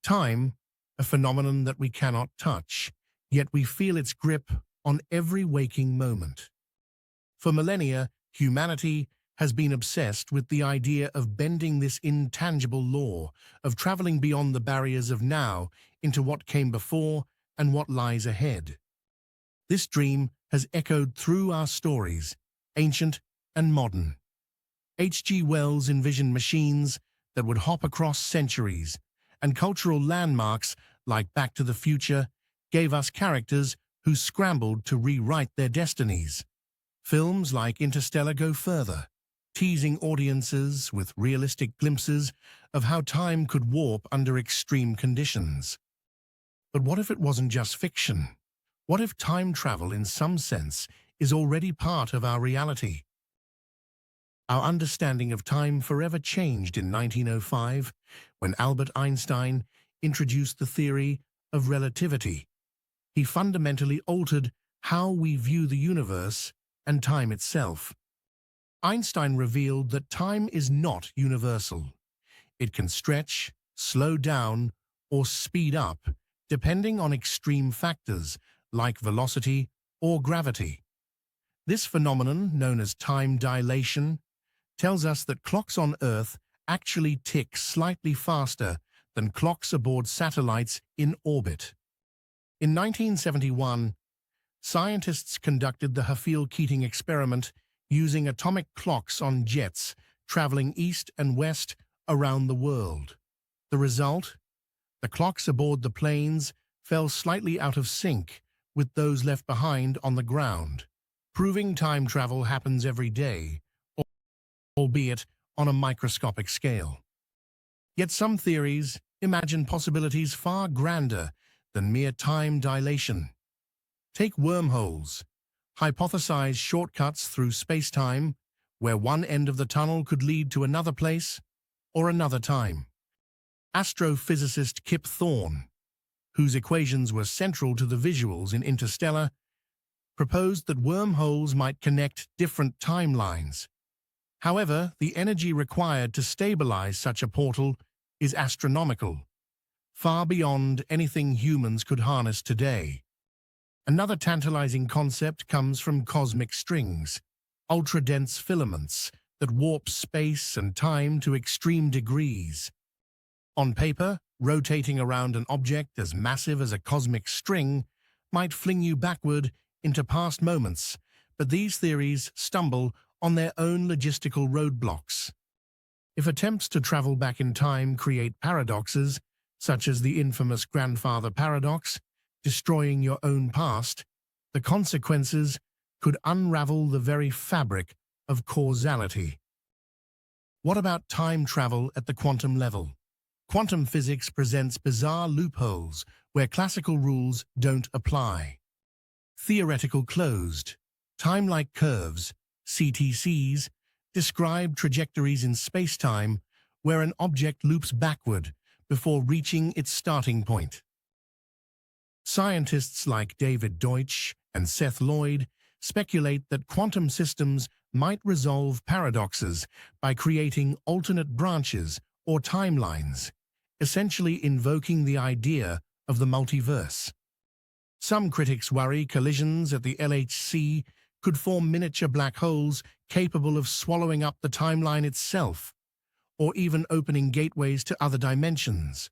Time, a phenomenon that we cannot touch, yet we feel its grip on every waking moment. For millennia, humanity has been obsessed with the idea of bending this intangible law, of traveling beyond the barriers of now into what came before and what lies ahead. This dream has echoed through our stories, ancient and modern. H.G. Wells envisioned machines that would hop across centuries, and cultural landmarks like Back to the Future gave us characters who scrambled to rewrite their destinies. Films like Interstellar go further, teasing audiences with realistic glimpses of how time could warp under extreme conditions. But what if it wasn't just fiction? What if time travel, in some sense, is already part of our reality? Our understanding of time forever changed in 1905 when Albert Einstein introduced the theory of relativity. He fundamentally altered how we view the universe and time itself. Einstein revealed that time is not universal. It can stretch, slow down, or speed up, depending on extreme factors like velocity or gravity. This phenomenon, known as time dilation, tells us that clocks on Earth actually tick slightly faster than clocks aboard satellites in orbit. In 1971, scientists conducted the Hafele-Keating experiment using atomic clocks on jets traveling east and west around the world. The result? The clocks aboard the planes fell slightly out of sync with those left behind on the ground, proving time travel happens every day, albeit on a microscopic scale. Yet some theories imagine possibilities far grander than mere time dilation. Take wormholes, hypothesize shortcuts through space-time, where one end of the tunnel could lead to another place or another time. Astrophysicist Kip Thorne, whose equations were central to the visuals in Interstellar, proposed that wormholes might connect different timelines. However, the energy required to stabilize such a portal is astronomical, far beyond anything humans could harness today. Another tantalizing concept comes from cosmic strings, ultra-dense filaments that warp space and time to extreme degrees. On paper, rotating around an object as massive as a cosmic string might fling you backward into past moments, but these theories stumble on their own logistical roadblocks. If attempts to travel back in time create paradoxes, such as the infamous grandfather paradox, destroying your own past, the consequences could unravel the very fabric of causality. What about time travel at the quantum level? Quantum physics presents bizarre loopholes where classical rules don't apply. Theoretical closed, time-like curves, CTCs, describe trajectories in space-time where an object loops backward before reaching its starting point. Scientists like David Deutsch and Seth Lloyd speculate that quantum systems might resolve paradoxes by creating alternate branches or timelines, essentially invoking the idea of the multiverse. Some critics worry collisions at the LHC could form miniature black holes capable of swallowing up the timeline itself, or even opening gateways to other dimensions.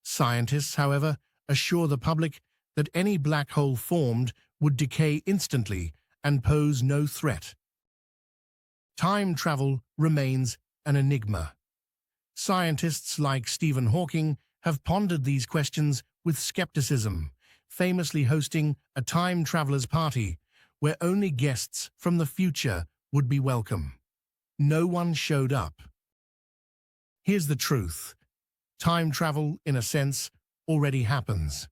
Scientists, however, assure the public that any black hole formed would decay instantly and pose no threat. Time travel remains an enigma. Scientists like Stephen Hawking have pondered these questions with skepticism, famously hosting a time traveler's party where only guests from the future would be welcome. No one showed up. Here's the truth. Time travel, in a sense, already happens.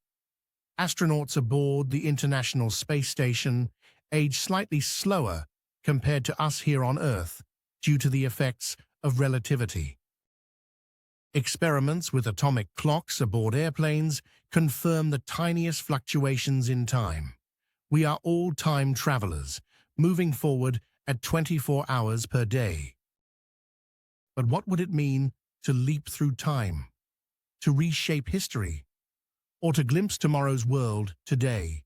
Astronauts aboard the International Space Station age slightly slower compared to us here on Earth due to the effects of relativity. Experiments with atomic clocks aboard airplanes confirm the tiniest fluctuations in time. We are all time travelers, moving forward at 24 hours per day. But what would it mean to leap through time? to reshape history, or to glimpse tomorrow's world today.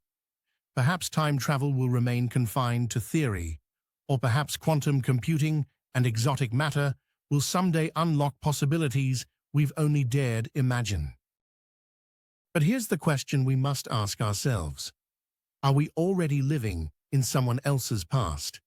Perhaps time travel will remain confined to theory, or perhaps quantum computing and exotic matter will someday unlock possibilities we've only dared imagine. But here's the question we must ask ourselves. Are we already living in someone else's past?